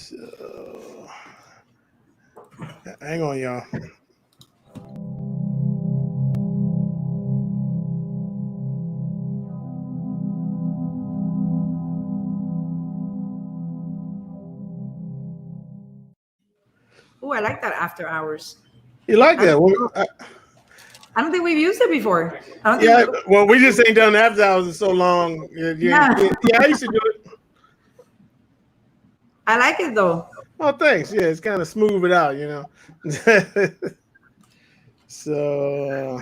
So, hang on, y'all. Oh, I like that after hours. You like that? I don't think we've used it before. Well, we just ain't done after hours in so long. Yeah, I used to do it. I like it though. Oh, thanks. Yeah, it's kind of smooth it out, you know. So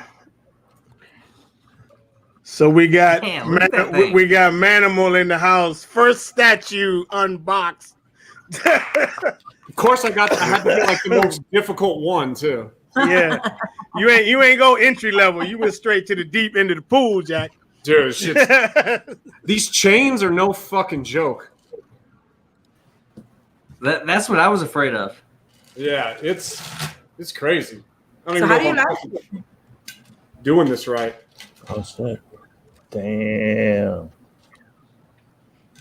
we got we got Manimal in the house. First statue unboxed. Of course, I had to get like the most difficult one too. Yeah, you ain't go entry level. You went straight to the deep end of the pool, Jack. Dude, these chains are no fucking joke. That's what I was afraid of. Yeah, it's crazy. I don't So even how know do you if like I'm it? doing this right. Oh shit! Damn.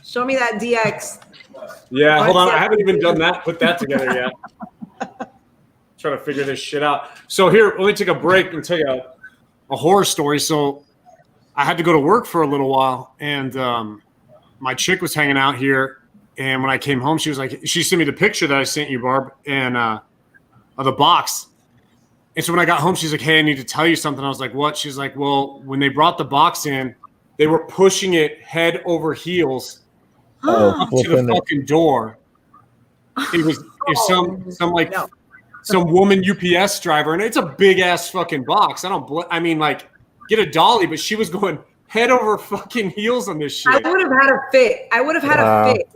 Show me that DX. Yeah, hold on. I haven't even done that. Put that together yet. Trying to figure this shit out. So here, let me take a break and tell you a horror story. So I had to go to work for a little while, and my chick was hanging out here. And when I came home, she was like, she sent me the picture that I sent you, Barb, and of the box. And so when I got home, she's like, hey, I need to tell you something. I was like, what? She's like, well, when they brought the box in, they were pushing it head over heels up to the fucking door. It was some woman UPS driver, and it's a big ass fucking box. I mean, like, get a dolly, but she was going head over fucking heels on this shit. I would have had a fit. A fit.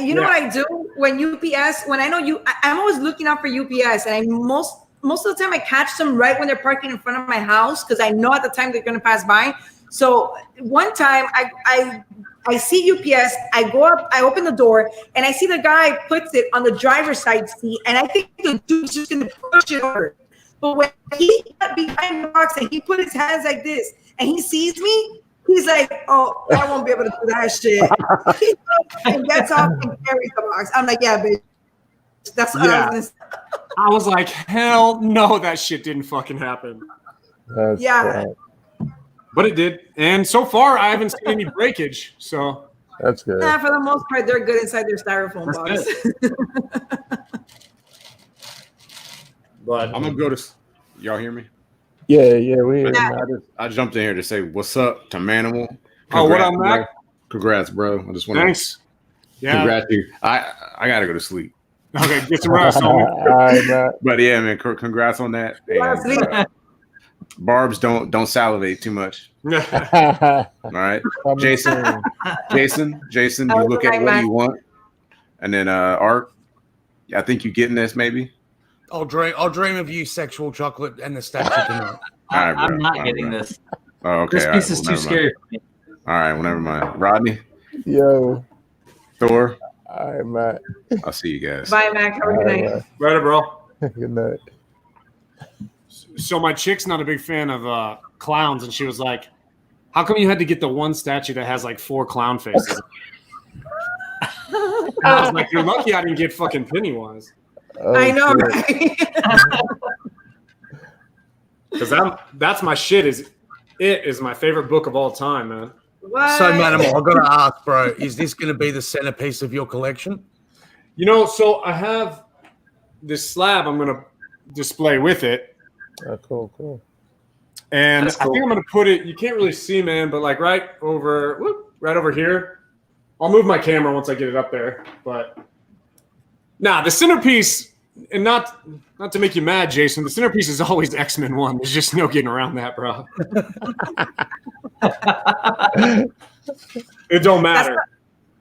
You know what I do when UPS? When I know I'm always looking out for UPS, and most of the time I catch them right when they're parking in front of my house because I know at the time they're going to pass by. So one time I see UPS, I go up, I open the door, and I see the guy puts it on the driver's side seat, and I think the dude's just going to push it over. But when he got behind the box and he put his hands like this, and he sees me, he's like, oh, I won't be able to do that shit. And gets off and carries the box. I'm like, yeah, bitch. That's what I was going to say. I was like, hell no, that shit didn't fucking happen. That's Right. But it did. And so far, I haven't seen any breakage. So that's good. Yeah, for the most part, they're good inside their styrofoam box. But I'm going to go to – y'all hear me? Yeah. I jumped in here to say what's up to Manimal. What up, Mac? Congrats, bro. I just want Thanks. to congrats you. I got to go to sleep. Okay, get some rest. All right, man. But yeah, man, congrats on that. And, Barbs, don't salivate too much. All right, Jason, you look at what you want, and then Art, I think you getting this maybe. I'll dream of you, sexual chocolate, and the statue tonight. I'm not getting this. Oh, okay. This piece is too scary for me. All right, well, never mind. Rodney, Yo, Thor. all right, Matt. I'll see you guys. Bye, Mac. Have a good night. Better, bro. Good night. So my chick's not a big fan of clowns, and she was like, how come you had to get the one statue that has like 4 clown faces? And I was like, you're lucky I didn't get fucking Pennywise. Oh, I know, shit. right? Because that's my shit. It is my favorite book of all time, man. What? So, Manimal, I've got to ask, bro, is this going to be the centerpiece of your collection? You know, so I have this slab I'm going to display with it. Oh, cool. And That's I cool. think I'm going to put it, you can't really see, man, but like right over here. I'll move my camera once I get it up there. But the centerpiece, and not to make you mad, Jason, the centerpiece is always X-Men 1. There's just no getting around that, bro. It don't matter.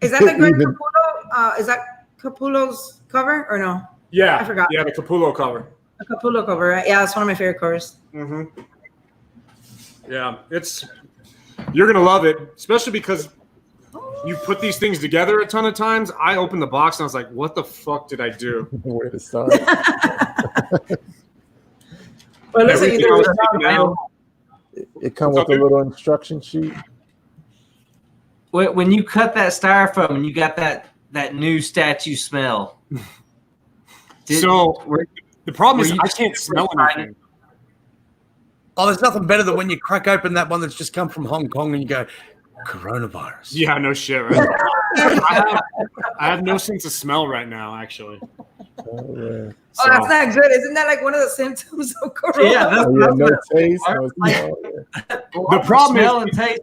Is that the Greg Capullo? Is that Capullo's cover or no? Yeah. I forgot. Yeah, the Capullo cover. The Capullo cover, right? Yeah, that's one of my favorite covers. Mm-hmm. Yeah, you're gonna love it, especially because you put these things together a ton of times. I opened the box and I was like, "What the fuck did I do?" Where to start? Well, listen, Everything I was taking out. It comes with a little instruction sheet. When you cut that styrofoam and you got that new statue smell, So the problem is I can't smell anything. Oh, there's nothing better than when you crack open that one that's just come from Hong Kong and you go, coronavirus. Yeah, no shit, right? I have no sense of smell right now, actually. Oh, yeah. Oh, that's not good. Isn't that like one of the symptoms of corona? Yeah, that's, Oh, yeah, no that's taste, no like- smell. Yeah. The problem smell is, and taste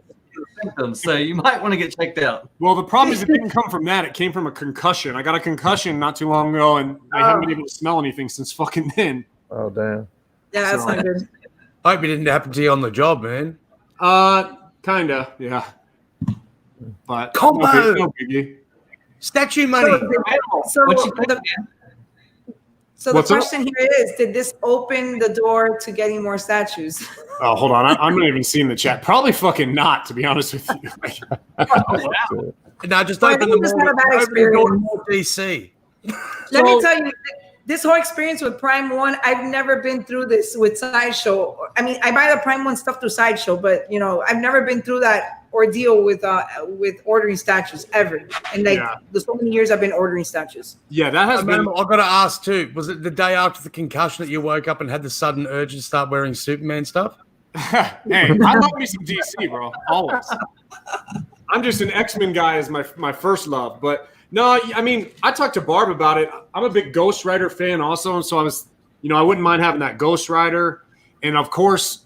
symptoms, so you might want to get checked out. well, the problem is it didn't come from that. It came from a concussion. I got a concussion not too long ago, and I haven't been able to smell anything since fucking then. Oh, damn. Yeah, that's not good. I hope it didn't happen to you on the job, man. Kinda, yeah. But Combo! no biggie. Statue money. So What you think, the, man? so the What's up? question here is, did this open the door to getting more statues? Oh, hold on. I'm not even seeing the chat. Probably fucking not, to be honest with you. No, just I open think the it's not a bad door. Open the door to experience. more DC. Let me So- tell you, this whole experience with Prime One, I've never been through this with Sideshow. I mean, I buy the Prime One stuff through Sideshow, but you know, I've never been through that ordeal with ordering statues ever. And like Yeah. the so many years I've been ordering statues. Yeah, that has been. I've got to ask too. Was it the day after the concussion that you woke up and had the sudden urge to start wearing Superman stuff? Hey, I love me some DC, bro. Always. I'm just an X-Men guy as my first love. But no, I mean, I talked to Barb about it. I'm a big Ghost Rider fan also. And so I was, I wouldn't mind having that Ghost Rider. And of course,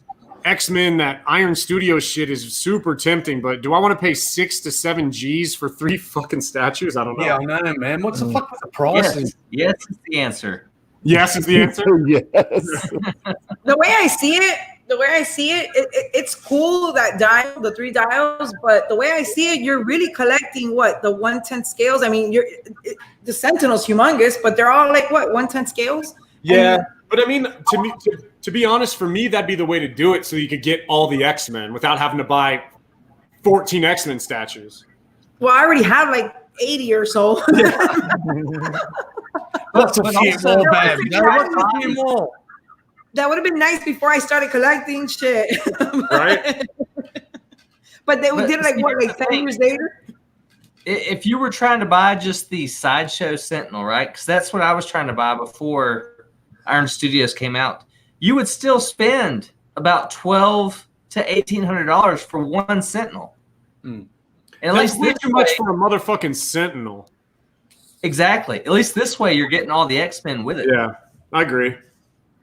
X-Men, that Iron Studios shit is super tempting. But do I want to pay 6 to 7 G's for 3 fucking statues? I don't know. Yeah, I know, man. What's the fuck with the prices? Yes is the answer. Yes is the answer. Yes. The way I see it, it's cool that dial, the 3 dials, but the way I see it, you're really collecting what, the 1/10 scales. I mean, the Sentinel's humongous, but they're all like what, 1/10 scales? Yeah, And- but I mean, to be honest, for me, that'd be the way to do it, so you could get all the X-Men without having to buy 14 X-Men statues. Well, I already have like 80 or so. What's a But few also- more, baby? No, what's a few more? That would have been nice before I started collecting shit. Right? But they But did it like see, what, here's like the 10 thing. years later? If you were trying to buy just the Sideshow Sentinel, right? Because that's what I was trying to buy before Iron Studios came out. You would still spend about $1,200 to $1,800 for one Sentinel. Hmm. And at That's least way this too much way- for a motherfucking Sentinel. Exactly. At least this way, you're getting all the X-Men with it. Yeah, I agree.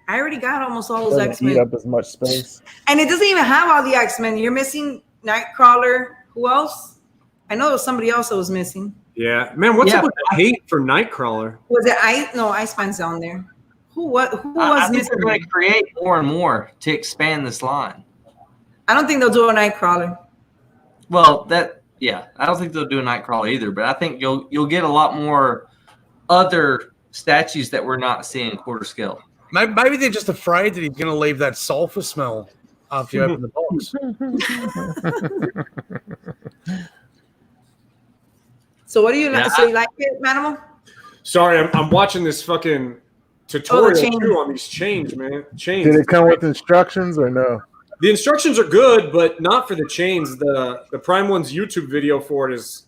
I already got almost all those Doesn't eat X-Men. up as much space. And it doesn't even have all the X-Men. You're missing Nightcrawler. Who else? I know there was somebody else that was missing. Yeah, man, what's Yeah, up with the hate for Nightcrawler? Was it Iceman's down there. Who was I think missing? they're going to create more and more to expand this line. I don't think they'll do a Nightcrawler. Well, I don't think they'll do a Nightcrawler either, but I think you'll get a lot more other statues that we're not seeing quarter scale. Maybe they're just afraid that he's going to leave that sulfur smell after you open the box. So what do you like? Yeah, So you like it, Manimal? Sorry, I'm watching this fucking tutorial chain. too on these chains, man. Chains. Did it come with instructions or no? The instructions are good, but not for the chains. The Prime One's YouTube video for it is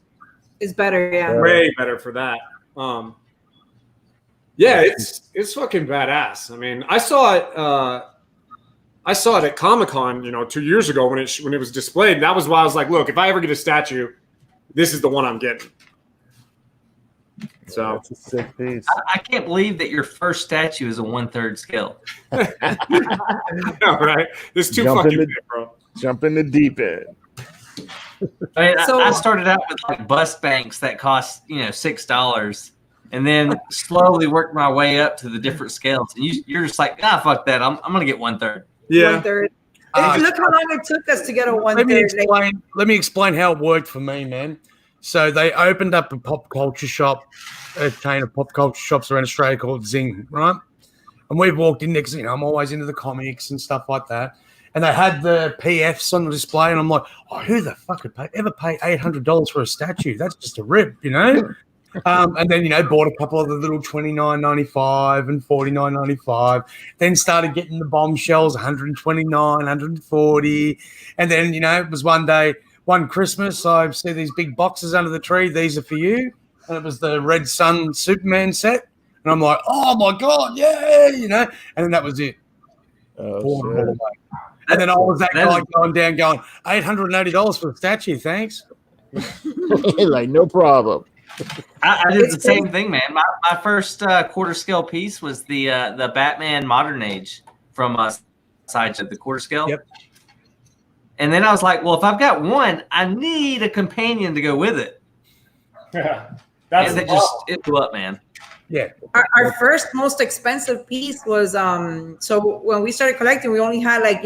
It's better, yeah. way better for that. Yeah, it's fucking badass. I mean, I saw it at Comic-Con, 2 years ago when it was displayed. That was why I was like, look, if I ever get a statue, this is the one I'm getting. So That's a sick piece. I can't believe that your first statue is a 1/3 scale. yeah, right. This too Jump fucking in the- big, bro. Jump in the deep end. I mean, So- I started out with like bust banks that cost $6, and then slowly worked my way up to the different scales. And you're just like, fuck that. I'm gonna get 1/3. Yeah. 1/3. Uh, Look how long it took us to get a Let me 1/3. let me explain how it worked for me, man. So they opened up a pop culture shop, a chain of pop culture shops around Australia called Zing, right? And we've walked in there because I'm always into the comics and stuff like that. And they had the PFs on the display, and I'm like, oh, who the fuck would ever pay $800 for a statue? That's just a rip, And then bought a couple of the little $29.95 and $49.95. Then started getting the bombshells, $129, $140, and then it was one day. One Christmas, I see these big boxes under the tree. These are for you. and it was the Red Sun Superman set. And I'm like, oh my God, yeah, you know. And then that was it. Oh, And then I was that guy going down, going $880 for the statue. Thanks. like no problem. I did the same thing, man. My first quarter scale piece was the Batman Modern Age from Sideshow, the quarter scale. Yep. And then I was like, well, if I've got one, I need a companion to go with it. Yeah, And it blew up, man. Yeah. Our first most expensive piece was so when we started collecting, we only had like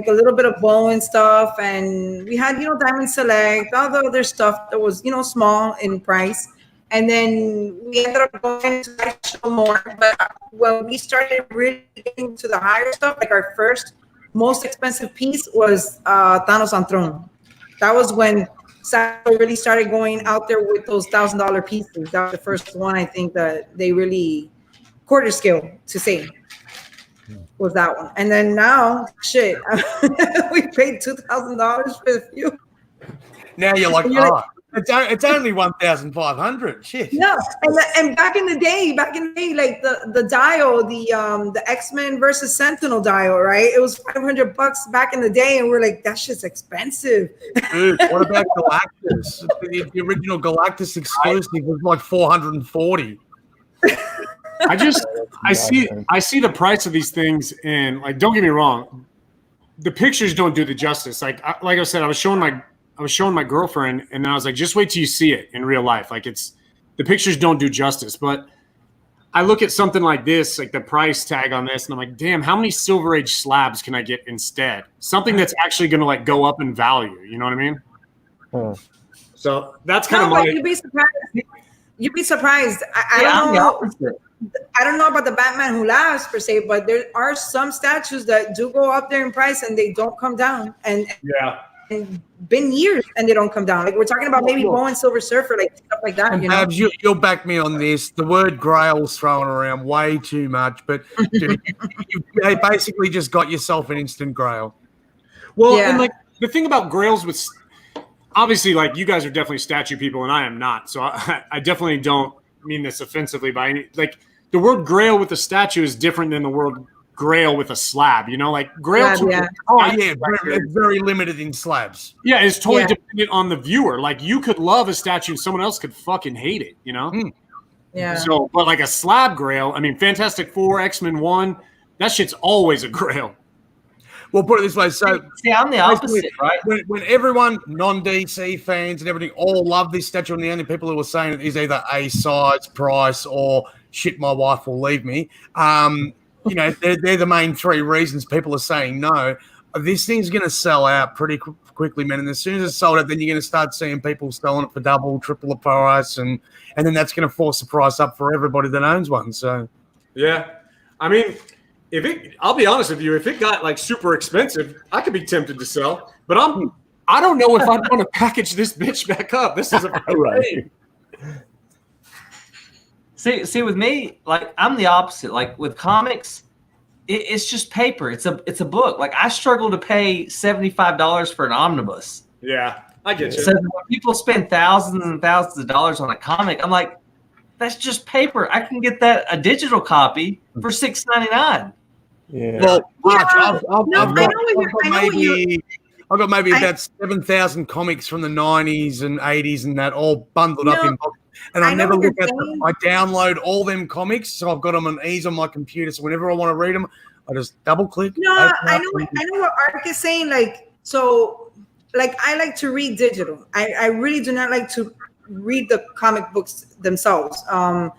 a little bit of Bowen stuff, and we had Diamond Select, all the other stuff that was small in price, and then we ended up going to actual more. But when we started really getting to the higher stuff, like our first most expensive piece was Thanos on Throne. That was when Sideshow really started going out there with those $1,000 pieces. That was the first one I think that they really quarter scale to say was that one. And then now, shit, we paid $2,000 for the few. Now you're like, it's only 1,500. Shit. Yeah, and back in the day, like the dial, the X-Men versus Sentinel dial, right? It was $500 back in the day, and we're like, that shit's expensive. Dude, what about Galactus? The original Galactus exclusive was like $440. I see the price of these things, and like, don't get me wrong, the pictures don't do the justice. Like I said, I was showing my girlfriend, and I was like, just wait till you see it in real life. Like, the pictures don't do justice. But I look at something like this, like the price tag on this, and I'm like, damn, how many Silver Age slabs can I get instead? Something that's actually going to like go up in value. You know what I mean? Huh. So that's kind of my. You'd be surprised. I don't know about the Batman Who Laughs per se, but there are some statues that do go up there in price and they don't come down. And been years and they don't come down. Like we're talking about maybe Bowen Silver Surfer, like stuff like that. Babs, you'll back me on this. The word Grail's thrown around way too much, but dude, you basically just got yourself an instant Grail. Well, and like the thing about Grails with obviously, like you guys are definitely statue people, and I am not. So I definitely don't mean this offensively by any like the word Grail with a statue is different than the word Grail with a slab. Like Grail. It's very limited in slabs. Yeah, it's totally dependent on the viewer. Like you could love a statue, and someone else could fucking hate it. Yeah. So, but like a slab Grail, I mean, Fantastic Four, X-Men 1, that shit's always a Grail. Well, put it this way. So, I'm the opposite, right? When everyone, non-DC fans and everything, all love this statue, and the only people who are saying it is either a size, price, or shit, my wife will leave me. They're the main three reasons people are saying no. This thing's going to sell out pretty quickly, man. And as soon as it's sold out, then you're going to start seeing people selling it for double, triple the price, and then that's going to force the price up for everybody that owns one. So, yeah, I mean. I'll be honest with you, if it got like super expensive, I could be tempted to sell. But I don't know if I want to package this bitch back up. This is a right. See, with me, like I'm the opposite. Like with comics, it's just paper. It's a book. Like I struggle to pay $75 for an omnibus. Yeah, I get you. So when people spend thousands and thousands of dollars on a comic, I'm like, that's just paper. I can get that a digital copy for $6.99. Yeah. Well, I've got maybe about 7,000 comics from the 90s and 80s and that all bundled up in books. And I never look at them. I download all them comics, so I've got them on ease on my computer. So whenever I want to read them, I just double click. No, I know what Ark is saying. Like, so, like I like to read digital. I really do not like to read the comic books themselves. I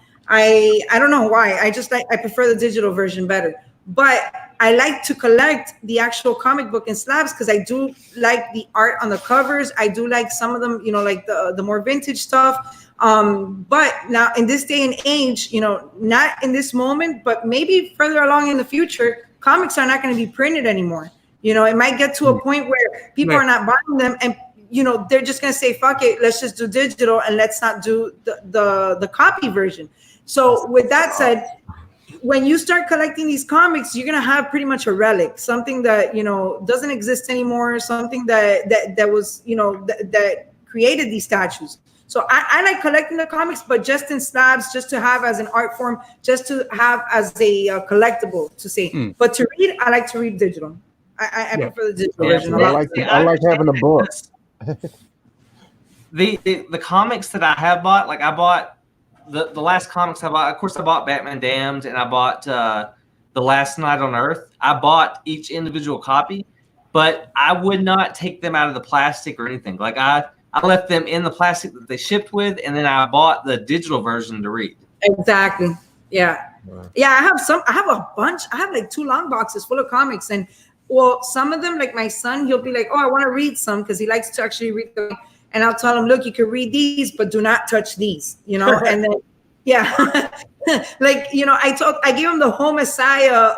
don't know why. I prefer the digital version better. But I like to collect the actual comic book in slabs because I do like the art on the covers. I do like some of them, like the more vintage stuff. But now in this day and age, not in this moment, but maybe further along in the future, comics are not going to be printed anymore. It might get to a point where people are not buying them and they're just going to say, fuck it, let's just do digital and let's not do the copy version. So with that said, when you start collecting these comics, you're going to have pretty much a relic, something that, doesn't exist anymore, something that was, that created these statues. So I like collecting the comics, but just in slabs, just to have as an art form, just to have as a collectible to see. But to read, I like to read digital. I prefer the digital version. I like having a book. The comics that I have bought, like I bought the last comics I bought. Of course, I bought Batman Damned, and I bought The Last Night on Earth. I bought each individual copy, but I would not take them out of the plastic or anything. Like I left them in the plastic that they shipped with, and then I bought the digital version to read. Exactly. Yeah. Yeah. I have a bunch. I have like 2 long boxes full of comics, and well, some of them, like my son, he'll be like, "Oh, I want to read some," because he likes to actually read them. And I'll tell him, look, you can read these, but do not touch these, you know? And then, yeah, like, you know, I gave him the Home Messiah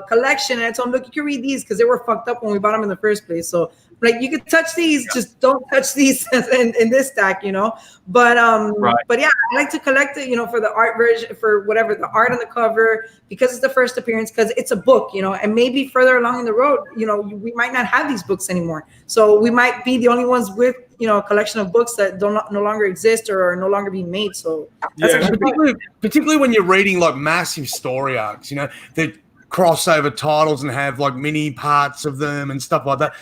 collection, and I told him, look, you can read these because they were fucked up when we bought them in the first place. So, like, you can touch these, just don't touch these in this stack, you know? But but yeah, I like to collect it, you know, for the art version, for whatever, the art on the cover, because it's the first appearance, because it's a book, you know, and maybe further along in the road, you know, we might not have these books anymore. So we might be the only ones with, you know, a collection of books that no longer exist or are no longer being made. So that's particularly when you're reading like massive story arcs, you know, that crossover titles and have like mini parts of them and stuff like that.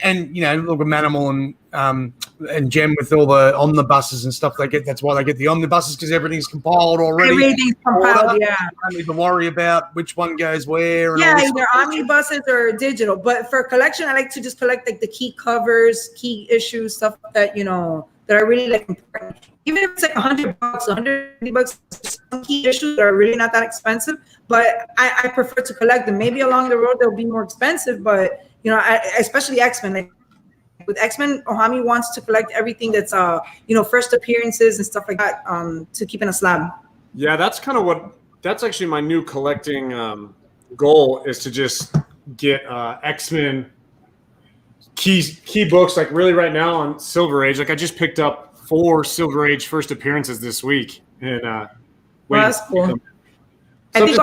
And you know, look at Manimal and Gem with all the omnibuses and stuff. That's why they get the omnibuses, because everything's compiled already. Everything's compiled, yeah. You don't need to worry about which one goes where. And yeah, all either omnibuses or digital. But for collection, I like to just collect like the key covers, key issues, stuff that, you know, that are really like important. Even if it's like $100, $150, some key issues that are really not that expensive. But I prefer to collect them. Maybe along the road they'll be more expensive, but you know, especially X-Men. Like with X-Men, Ohami wants to collect everything that's you know, first appearances and stuff like that, to keep in a slab. Yeah, that's kind of that's actually my new collecting goal, is to just get X-Men key books, like really right now on Silver Age. Like I just picked up 4 Silver Age first appearances this week, and well, that's cool. I think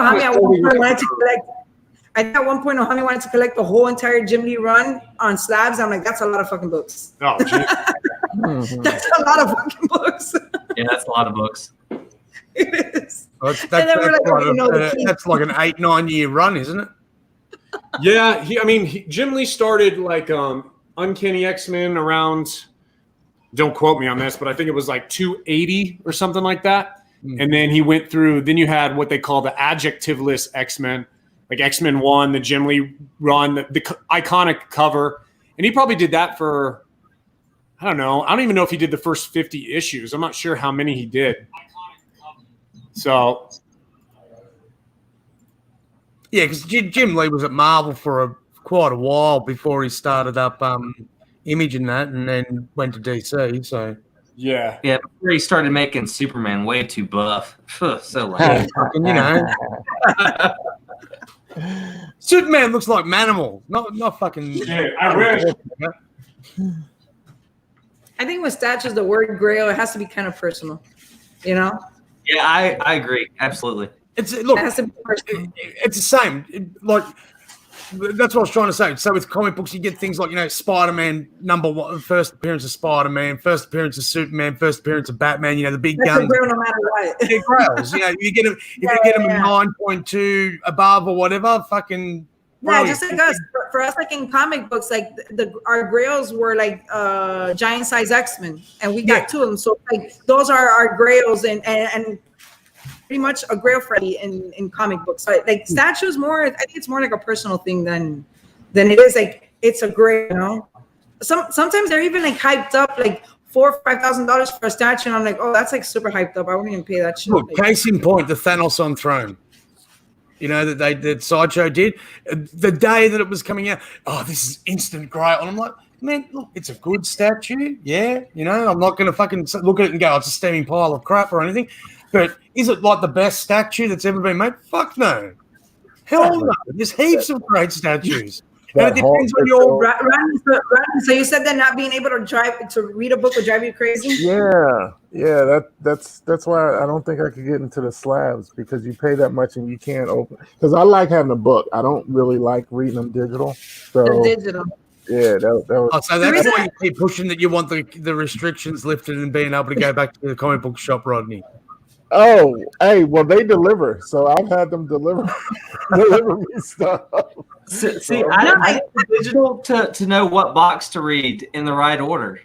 at one point Ohami wanted to collect the whole entire Jim Lee run on slabs. I'm like, that's a lot of fucking books. Oh, that's a lot of fucking books. Yeah, that's a lot of books. It is. That's like an 8-9 year run, isn't it? Yeah, Jim Lee started like Uncanny X-Men around, don't quote me on this, but I think it was like 280 or something like that. And then he went through, then you had what they call the adjectiveless X-Men, like X-Men 1, the Jim Lee run, the iconic cover. And he probably did that for, I don't know. I don't even know if he did the first 50 issues. I'm not sure how many he did. So. Yeah, because Jim Lee was at Marvel for quite a while before he started up Image and that, and then went to DC. So. Yeah. Yeah, before he started making Superman way too buff. So lame. You know. Superman looks like Manimal, not fucking. Yeah, I wish. I think with statues, the word grail, it has to be kind of personal, you know? Yeah, I agree. Absolutely. It's It has to be personal. it's the same. Like that's what I was trying to say. So with comic books, you get things like, you know, Spider-Man #1, first appearance of Spider-Man, first appearance of Superman, first appearance of Batman. You know, the big That's guns. a grail no matter what. They're grails. You know, you get them if you get them a 9.2 above or whatever. Fucking. Yeah, just like us. For us, like in comic books, like our grails were like giant size X-Men, and we got 2 of them. So like those are our grails, and pretty much a grail Freddy in comic books. So like statues more, I think it's more like a personal thing than it is like it's a grail, you know. Sometimes they're even like hyped up like $4,000 or $5,000 for a statue, and I'm like, oh, that's like super hyped up. I wouldn't even pay that shit. Look, case in point, the Thanos on Throne. You know, that Sideshow did the day that it was coming out. Oh, this is instant grail. And I'm like, man, look, it's a good statue. Yeah, you know, I'm not going to fucking look at it and go, it's a steaming pile of crap or anything. But is it like the best statue that's ever been made? Fuck no. Hell no. There's heaps of great statues. And it depends on your. Ryan, so you said that not being able to read a book would drive you crazy? Yeah. That's why I don't think I could get into the slabs, because you pay that much and you can't open. Because I like having a book. I don't really like reading them digital. So The digital. Yeah, that was. Oh, so that's why you keep pushing that you want the restrictions lifted and being able to go back to the comic book shop, Rodney. Oh, hey, well, they deliver, so I've had them deliver me stuff. See, I need the digital to know what box to read in the right order.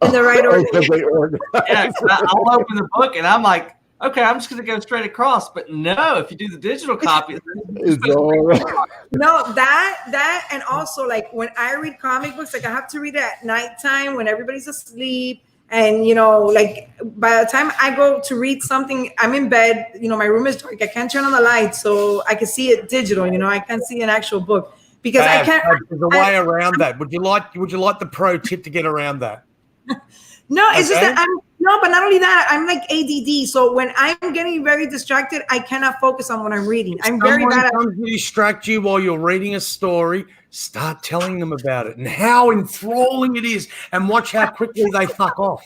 In the right order. Because they order. Yeah, I'll open the book and I'm like, okay, I'm just going to go straight across. But no, if you do the digital copy, It's all right. No, that, and also like when I read comic books, like I have to read it at nighttime when everybody's asleep. And, like by the time I go to read something, I'm in bed, my room is dark. I can't turn on the light so I can see it digital. I can't see an actual book because I can't. There's a way around that. Would you like the pro tip to get around that? No, it's just that but not only that, I'm like ADD. So when I'm getting very distracted, I cannot focus on what I'm reading. I'm very bad at to distract you while you're reading a story. Start telling them about it and how enthralling it is, and watch how quickly they fuck off.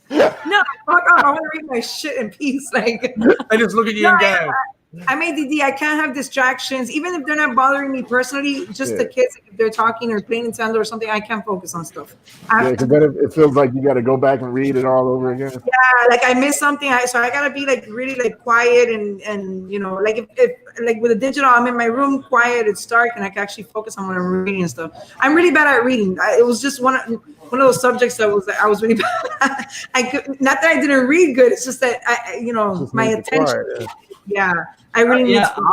No, fuck off. I want to read my shit in peace. Like they just look at you and go. I'm ADD. I can't have distractions, even if they're not bothering me personally. Just the kids, if they're talking or playing Nintendo or something, I can't focus on stuff. Because then it feels like you got to go back and read it all over again. Yeah, like I missed something, so I gotta be like really like quiet and like if like with the digital, I'm in my room, quiet, it's dark, and I can actually focus on what I'm reading and stuff. I'm really bad at reading. It was just one of those subjects that I was really bad at. I could, not that I didn't read good. It's just that my attention. Yeah, I really need to.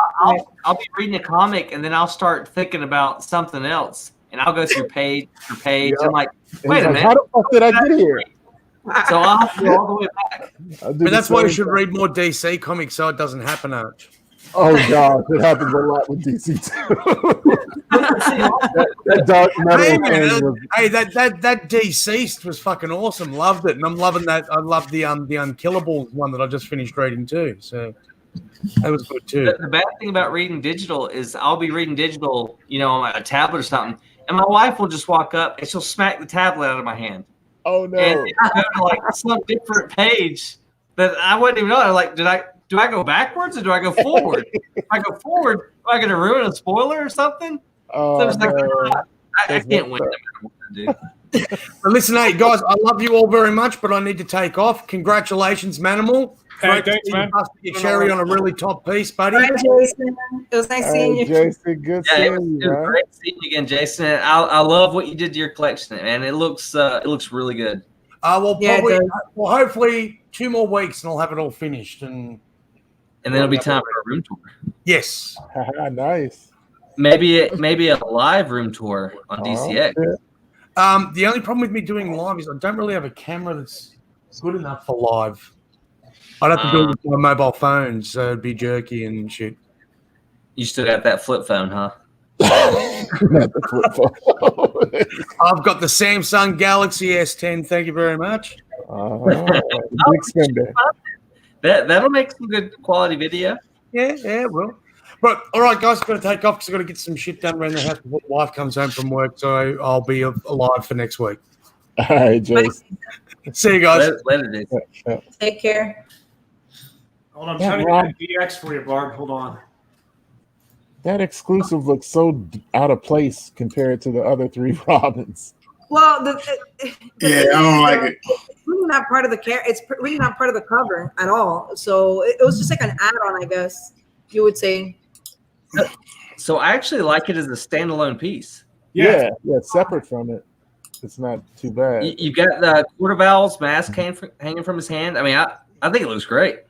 I'll be reading a comic and then I'll start thinking about something else, and I'll go through page for page. I'm like, wait a minute, how the fuck did I get here? So I'll have to go all the way back. But that's why you should read more DC comics so it doesn't happen, Arch. Oh God, it happens a lot with DC too. that Dark Metal thing was... Hey, that Deceased was fucking awesome. Loved it, and I'm loving that. I love the Unkillables one that I just finished reading too. So that was good too. The bad thing about reading digital is I'll be reading digital, on a tablet or something, and my wife will just walk up and she'll smack the tablet out of my hand. Oh no! And it'll go to like some different page that I wouldn't even know. I'm like, do I go backwards or do I go forward? If I go forward, am I going to ruin a spoiler or something? So it's like, I can't win no matter what I do. But listen, hey guys, I love you all very much, but I need to take off. Congratulations, Manimal. Hey, thanks, man. Your cherry on a really top piece, buddy. Hi, Jason. It was nice seeing you. Jason, good seeing you. It was great seeing you again, Jason. I love what you did to your collection, man. It looks really good. Hopefully 2 more weeks and I'll have it all finished, and then it'll be time for a room tour. Yes. Nice. Maybe a live room tour on DCX. The only problem with me doing live is I don't really have a camera that's good enough for live. I'd have to do it with my mobile phone, so it'd be jerky and shit. You still got that flip phone, huh? I've got the Samsung Galaxy S10. Thank you very much. Big spender. That'll make some good quality video. Yeah, well. But all right, guys, I've got to take off because I've got to get some shit done around the house before wife comes home from work. So I'll be alive for next week. All right, Jason. See you guys. Later, Jason. Take care. Hold on, I'm trying to get a DX for you, Barb. Hold on. That exclusive looks so out of place compared to the other 3 Robins. Well, I don't like it. It's really not part of the It's really not part of the cover at all. So it was just like an add-on, I guess you would say. So I actually like it as a standalone piece. Yeah, separate from it. It's not too bad. You got the Quarterval's mask hanging from his hand. I mean, I think it looks great.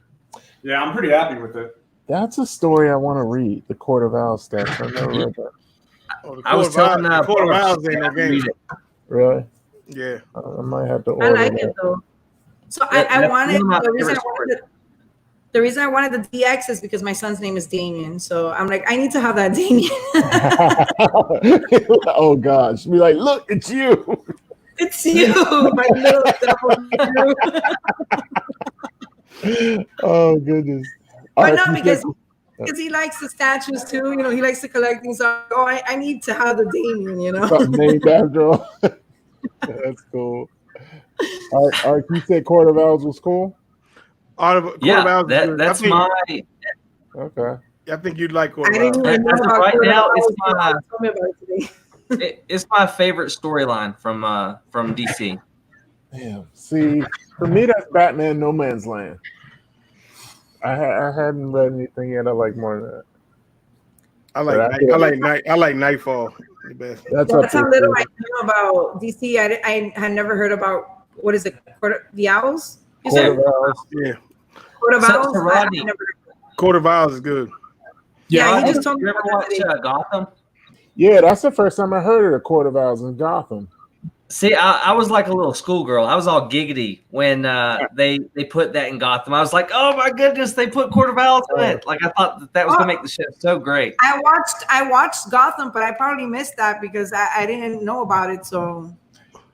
Yeah, I'm pretty happy with it. That's a story I want to read. The Court of Owls stuff. I never read that. I was telling the Court of Owls ain't no game. Really? Yeah. I might have to order I like that. it though. So I wanted the reason I wanted the DX is because my son's name is Damien. So I'm like, I need to have that Damien. Oh gosh. Be like, look, it's you. It's you, my little devil. Oh goodness. But no, because he likes the statues too. He likes to collect things. So I need to have the Damien. Something named after all. That's cool. All right, you said Court of Owls was cool? That's my. Okay. I think you'd like Court of Owls. Right now, it's my. Tell me about it today. It's my favorite storyline from DC. Damn. See, for me, that's Batman No Man's Land. I hadn't read anything yet I like more than that. I like Nightfall the best. That's how little I know about DC. I had never heard about, what is it? The Owls? You Court said? of Owls. Yeah, Court of Owls? So, Rodney, Court of Owls is good. Yeah, he just told you me ever about watch that. Gotham? Yeah, that's the first time I heard of the Court of Owls in Gotham. See, I was like a little schoolgirl. I was all giggity when they put that in Gotham. I was like, oh my goodness, they put Court of Owls in it. Like I thought that was gonna make the show so great. I watched Gotham, but I probably missed that because I didn't know about it. So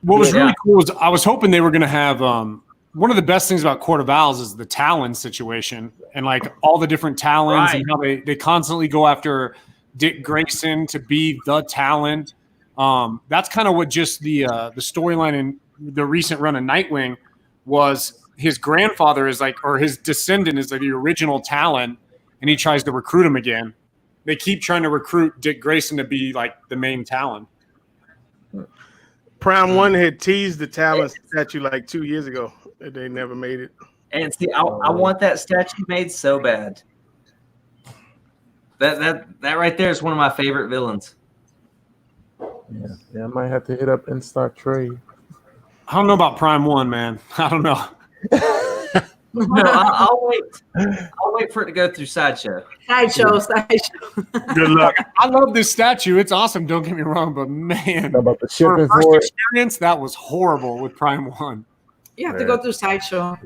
what was really cool is I was hoping they were going to have one of the best things about Court of Owls is the Talon situation and like all the different Talons and how they constantly go after Dick Grayson to be the Talon. That's kind of what just the storyline in the recent run of Nightwing was. His grandfather is like, or his descendant is like the original Talon, and he tries to recruit him again. They keep trying to recruit Dick Grayson to be like the main Talon. Prime One had teased the Talon statue like 2 years ago. They never made it. And see, I want that statue made so bad. That right there is one of my favorite villains. Yeah, I might have to hit up In Stock Trade. I don't know about Prime One, man. I don't know. No, I'll wait. I'll wait for it to go through Sideshow. Sideshow. Good luck. I love this statue. It's awesome. Don't get me wrong, but man, How about the for shipping a first for it? experience, that was horrible with Prime One. You have to go through Sideshow.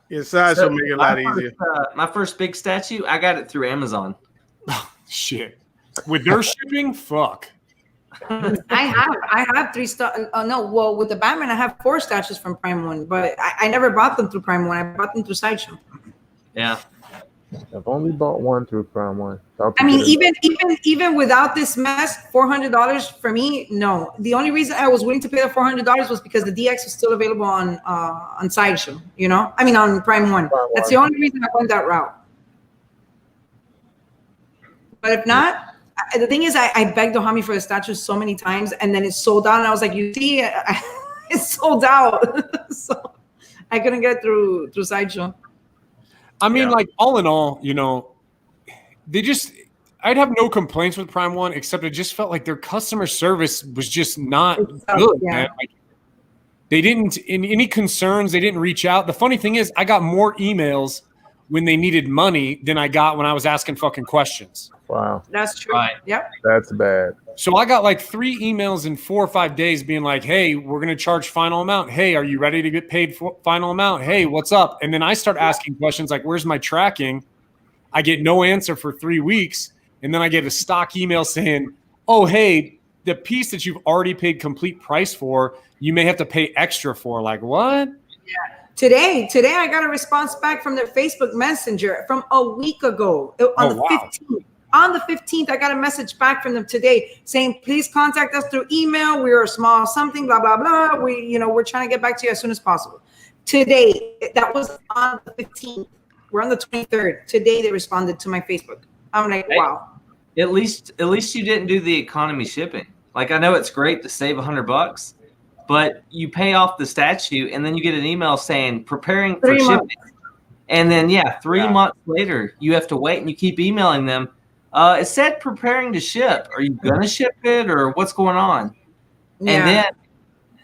Yeah, Sideshow make it a lot easier. My first big statue, I got it through Amazon. Shit. With their shipping, fuck. I have 3 well, with the Batman, I have 4 statues from Prime One, but I never bought them through Prime One. I bought them through Sideshow. Yeah. I've only bought one through Prime One. I mean, even without this mess, $400 for me, no. The only reason I was willing to pay the $400 was because the DX was still available on Sideshow. You know, I mean on Prime One. That's the only reason I went that route. But if not, the thing is, I begged Ohami for the statue so many times, and then it sold out. And I was like, you see, it's sold out. So I couldn't get through Sideshow. I mean, like, all in all, you know, I'd have no complaints with Prime One, except it just felt like their customer service was just not good, man. Like, they didn't, in any concerns, they didn't reach out. The funny thing is, I got more emails when they needed money than I got when I was asking fucking questions. Wow. That's true. Right. Yep. That's bad. So I got like 3 emails in 4 or 5 days being like, hey, we're going to charge final amount. Hey, are you ready to get paid for final amount? Hey, what's up? And then I start asking questions like, where's my tracking? I get no answer for 3 weeks. And then I get a stock email saying, oh, hey, the piece that you've already paid complete price for, you may have to pay extra for. Like, what? Yeah. Today I got a response back from their Facebook Messenger from a week ago on the 15th. On the 15th, I got a message back from them today saying, please contact us through email. We're a small something, blah, blah, blah. We're trying to get back to you as soon as possible. Today, that was on the 15th. We're on the 23rd. Today, they responded to my Facebook. I'm like, wow. At least you didn't do the economy shipping. Like, I know it's great to save $100, but you pay off the statue and then you get an email saying preparing for shipping. And then, 3 months later, you have to wait and you keep emailing them. It said preparing to ship. Are you going to ship it or what's going on? Yeah.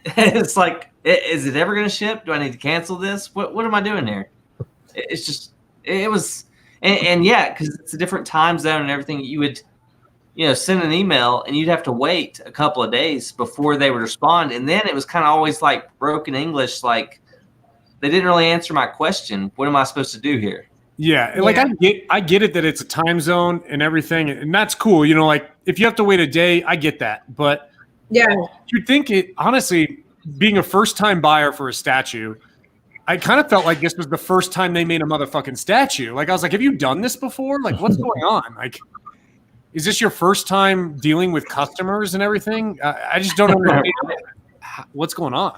And then it's like, is it ever going to ship? Do I need to cancel this? What am I doing here? It's just, it was, and because it's a different time zone and everything, you would, send an email and you'd have to wait a couple of days before they would respond. And then it was kind of always like broken English, like they didn't really answer my question. What am I supposed to do here? Yeah, like I get it that it's a time zone and everything, and that's cool. Like if you have to wait a day, I get that. But you'd think it, honestly, being a first-time buyer for a statue, I kind of felt like this was the first time they made a motherfucking statue. Like I was like, have you done this before? Like what's going on? Like, is this your first time dealing with customers and everything? I just don't understand what's going on.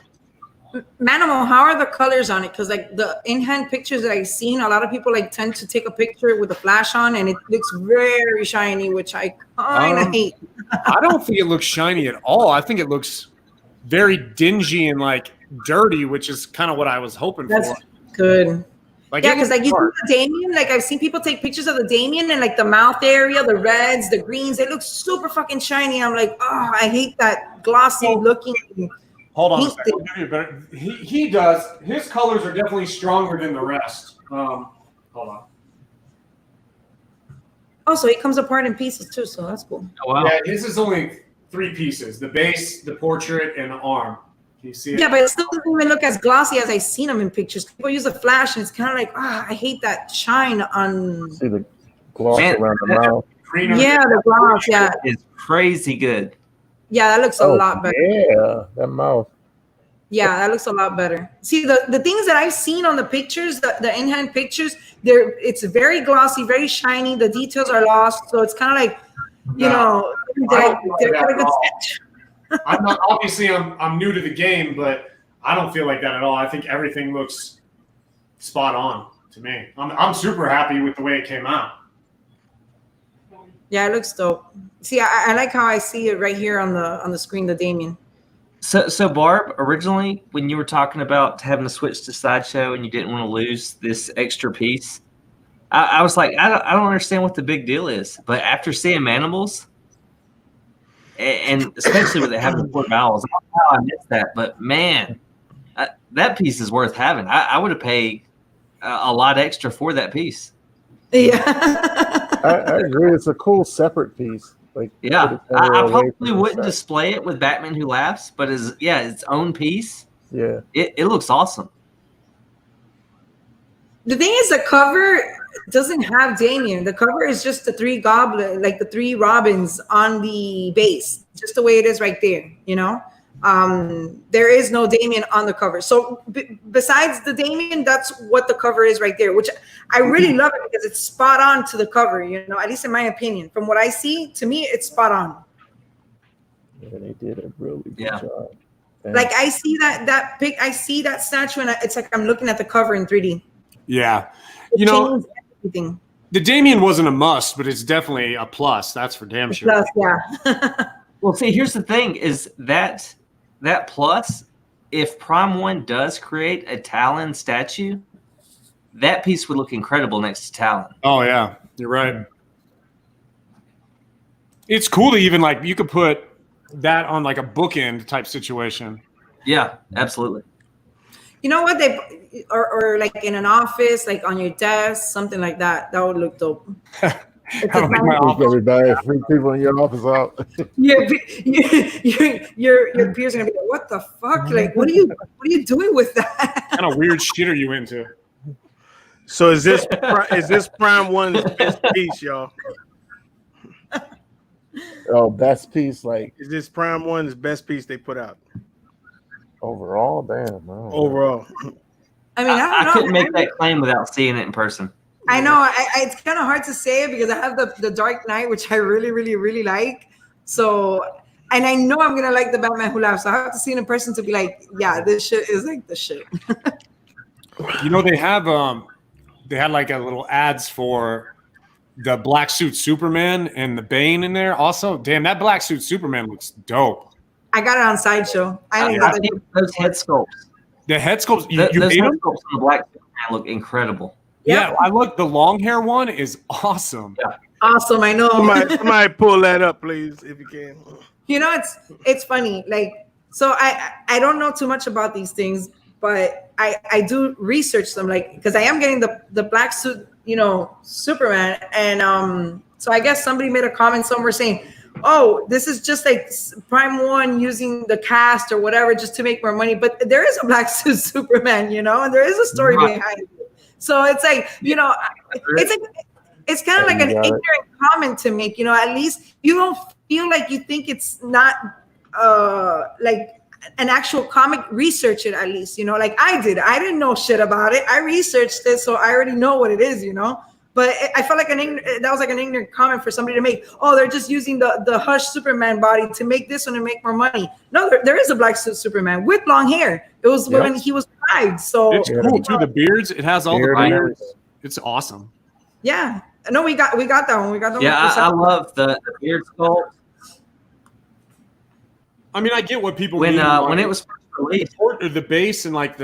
Manimal, how are the colors on it? Because like the in-hand pictures that I've seen, a lot of people like tend to take a picture with the flash on, and it looks very shiny, which I kind of hate. I don't think it looks shiny at all. I think it looks very dingy and like dirty, which is kind of what I was hoping That's for. good. Like, Yeah, because like you see the Damien, like I've seen people take pictures of the Damien and like the mouth area, the reds, the greens, they look super fucking shiny. I'm like, oh, I hate that glossy looking. Hold on a He- second. I'll give you a better. He does. His colors are definitely stronger than the rest. Hold on. Oh, so it comes apart in pieces too, so that's cool. Oh, wow. Yeah, his is only 3 pieces: the base, the portrait, and the arm. Can you see it? Yeah, but it still doesn't even look as glossy as I've seen them in pictures. People use a flash, and it's kind of like, I hate that shine on. See the gloss Man, around the mouth. Greener. Yeah, the gloss. Yeah, It's crazy good. yeah, that looks a lot better. Yeah, that mouth. Yeah, that looks a lot better. See, the things that I've seen on the pictures, the in-hand pictures, it's very glossy, very shiny. The details are lost, so it's kind of like, you know, did I get a good sketch? I'm not. Obviously, I'm new to the game, but I don't feel like that at all. I think everything looks spot on to me. I'm super happy with the way it came out. Yeah, it looks dope. See, I like how I see it right here on the screen, the Damien. So Barb, originally when you were talking about having to switch to Sideshow and you didn't want to lose this extra piece, I was like, I don't understand what the big deal is. But after seeing Manimals, and especially with it having 4 vowels, I don't know how I missed that. But man, that piece is worth having. I would have paid a lot extra for that piece. Yeah. I agree. It's a cool separate piece. Like, Yeah, put it I somewhere away probably from the wouldn't set. display it with Batman Who Laughs, but its own piece. Yeah. It looks awesome. The thing is, the cover doesn't have Damien. The cover is just the 3 goblin, like the 3 Robins on the base, just the way it is right there. You know, there is no Damien on the cover. So besides the Damien, that's what the cover is right there, which I really love it because it's spot on to the cover. You know, at least in my opinion, from what I see, to me, it's spot on. Yeah, they did a really good Yeah. job. And Like I see that pic, I see that statue, and it's like I'm looking at the cover in 3D. Yeah, It you know, changes everything. the Damien wasn't a must, but it's definitely a plus. That's for damn sure. Plus, yeah. Well, see, here's the thing: is that plus, if Prime 1 does create a Talon statue, that piece would look incredible next to Talon. Oh yeah, you're right. It's cool to even like you could put that on like a bookend type situation. Yeah, absolutely. You know what or like in an office, like on your desk, something like that. That would look dope. I don't think my freak office- everybody, freak people in your office out. Your peers are gonna be like, "What the fuck? Like, what are you doing with that?" kind of weird shit are you into? So is this Prime 1's best piece, y'all? Oh, best piece, like Is this Prime 1's best piece they put out overall? Damn, I don't know. overall? I mean, I I don't know. couldn't make that claim without seeing it in person. I know. It's kind of hard to say it because I have the Dark Knight, which I really, really, really like. So, and I know I'm gonna like the Batman Who Laughs. So I have to see it in person to be like, yeah, this shit is like the shit. You know they had like a little ads for the black suit Superman and the Bane in there. Also, damn, that black suit Superman looks dope. I got it on Sideshow. I didn't I got think those head sculpts, The head sculpts, you those made head them? sculpts on the Black Superman look incredible. Yeah, I look. The long hair one is awesome. Yeah. awesome. I know. Somebody pull that up, please, if you can. You know, it's funny. Like, so I don't know too much about these things, but I do research them, like, because I am getting the black suit, you know, Superman, and so I guess somebody made a comment somewhere saying, oh, this is just like Prime 1 using the cast or whatever just to make more money, but there is a black suit Superman, you know, and there is a story behind it. So it's like, you know, it's kind of like an ignorant comment to make, you know. At least you don't feel like you think it's not like an actual comic. Research it at least, you know, like I did. I didn't know shit about it. I researched it, so I already know what it is, you know. But I felt like that was like an ignorant comment for somebody to make. Oh, they're just using the Hush Superman body to make this one and make more money. No, there is a black suit Superman with long hair. It was when he was bribed. So it's cool too. The beards, it has all the beards. It's awesome. Yeah, no, we got that one. We got that one. Yeah, I love the beard sculpt. I mean, I get what people when mean. When it was first released, the base and like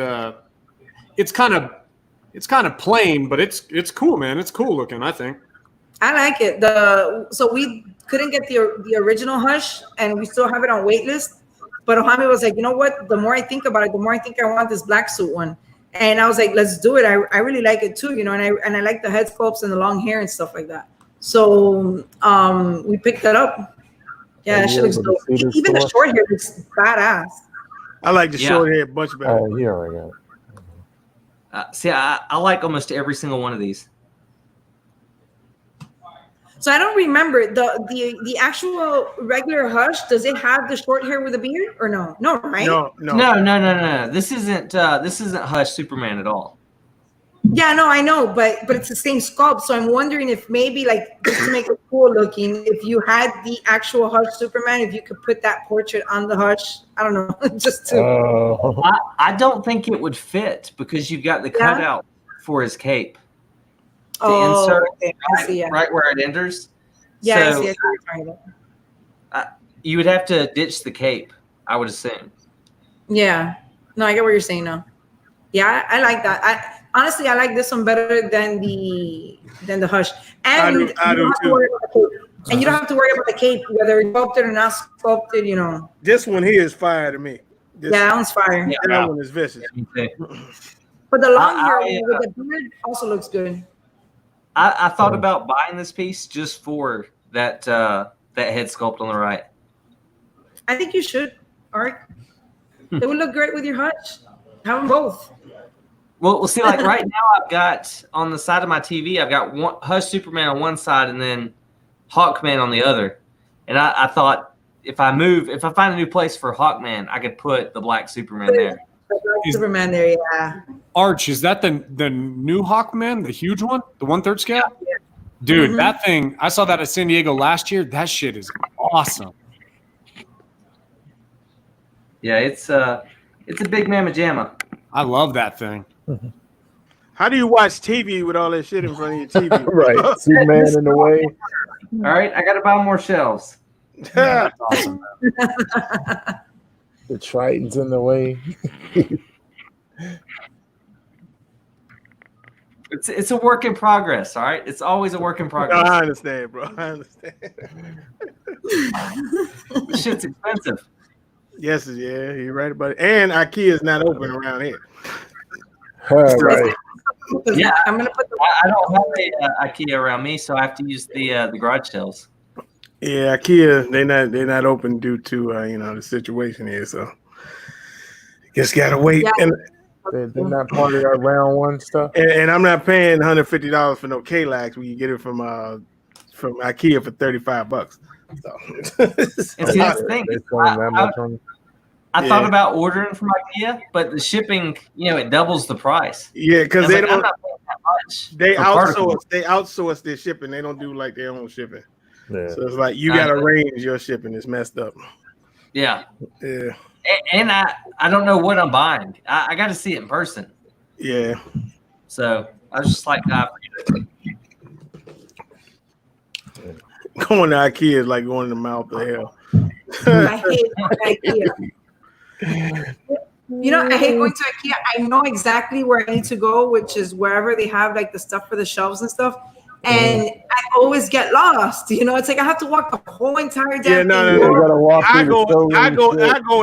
it's kind of plain, but it's cool, man. It's cool looking, I think. I like it. So we couldn't get the original Hush, and we still have it on wait list. But Ohami was like, you know what? The more I think about it, the more I think I want this black suit one. And I was like, let's do it. I really like it too, you know. And I like the head sculpts and the long hair and stuff like that. So we picked that up. Yeah, that shit looks dope. Even the short hair looks badass. I like the short hair much better. Oh, yeah, I got it. See, I like almost every single one of these. So I don't remember the actual regular Hush. Does it have the short hair with a beard or no? No, right? No. This isn't Hush Superman at all. Yeah, no, I know, but it's the same sculpt. So I'm wondering if maybe like just to make it cool looking, if you had the actual Hush Superman, if you could put that portrait on the Hush. I don't know, just to. I don't think it would fit because you've got the cutout for his cape. The insert right where it enters. Yeah, so, I see what you're talking about. You would have to ditch the cape, I would assume. Yeah. No, I get what you're saying now. Yeah, I like that. Honestly, I like this one better than the Hush. And I do too. And you don't have to worry about the cape, whether it's sculpted or not sculpted, you know. This one here is fire to me. That one's fire. Yeah, that one is vicious. But the long hair with the beard also looks good. I thought about buying this piece just for that head sculpt on the right. I think you should, Art. It would look great with your Hush. Have them both. Well, see, like right now, I've got on the side of my TV, I've got one Hush Superman on one side and then Hawkman on the other. And I thought if I find a new place for Hawkman, I could put the black Superman there. Superman there, yeah. Arch, is that the new Hawkman, the huge one, the 1/3 scale? Yeah. Dude, that thing, I saw that at San Diego last year. That shit is awesome. Yeah, it's a big mamma jamma. I love that thing. How do you watch TV with all that shit in front of your TV? Right, Superman in the way. All right, I got to buy more shelves. That's awesome. The Triton's in the way. It's a work in progress, all right? It's always a work in progress. No, I understand, bro. I understand. This shit's expensive. Yes, yeah, you're right about it. And IKEA is not open around here. Right. Yeah, I'm gonna put. I don't have a IKEA around me, so I have to use the garage sales. Yeah, IKEA they're not open due to the situation here, so just gotta wait. Yeah. And they're not part of that round one stuff. And I'm not paying $150 for no K-Lax when you get it from IKEA for $35. So and see, that's the thing. I thought about ordering from IKEA, but the shipping, it doubles the price. Yeah, because they don't. I'm not paying that much. They outsource their shipping. They don't do like their own shipping. Yeah. So it's like you gotta arrange your shipping. It's messed up. Yeah. Yeah. And I don't know what I'm buying. I got to see it in person. Yeah. So I was just like, going to IKEA is like going in the mouth of hell. I hate IKEA. I hate going to IKEA. I know exactly where I need to go, which is wherever they have like the stuff for the shelves and stuff. And I always get lost. It's like I have to walk the whole entire day. Yeah, no. I go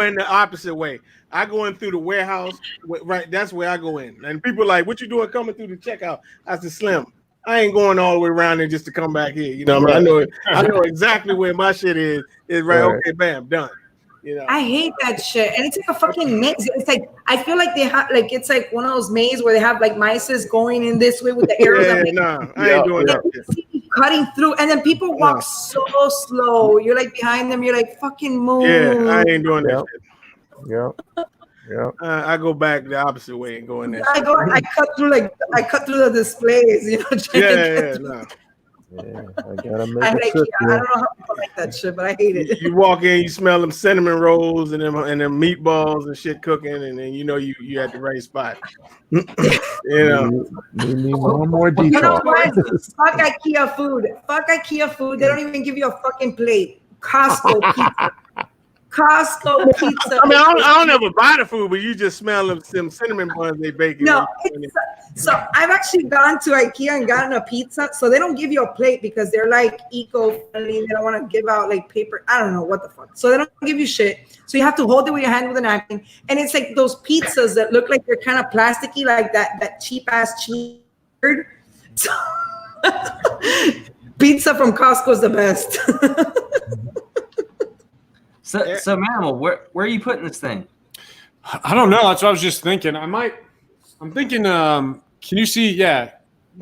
in the opposite way. I go in through the warehouse. Right, that's where I go in. And people are like, "What you doing coming through the checkout?" I said, "Slim, I ain't going all the way around there just to come back here." I know exactly where my shit is. It's right. Okay, bam, done. I hate that shit, and it's like a fucking maze. It's like I feel like they have it's like one of those mazes where they have like mice going in this way with the arrows. I ain't doing that. Cutting through, and then people walk so slow. You're like behind them. You're like fucking move. Yeah, I ain't doing that. Yeah. Yeah. I go back the opposite way and go in there. I cut through the displays, you know. No. Yeah, I gotta make I a hate trip. I don't know how people like that shit, but I hate it. You walk in, you smell them cinnamon rolls and them meatballs and shit cooking, and then you know you at the right spot. You know. We need one more You know detox. what? Fuck IKEA food. Fuck IKEA food. They don't even give you a fucking plate. Costco pizza. Costco pizza. I mean, I don't ever buy the food, but you just smell them cinnamon buns they bake. No, so I've actually gone to IKEA and gotten a pizza. So they don't give you a plate because they're like eco-friendly. They don't want to give out like paper. I don't know what the fuck. So they don't give you shit. So you have to hold it with your hand with a napkin. And it's like those pizzas that look like they're kind of plasticky, like that cheap ass cheese. So, pizza from Costco is the best. So Manimal, where are you putting this thing? I don't know. That's what I was just thinking. I'm thinking. Can you see? Yeah,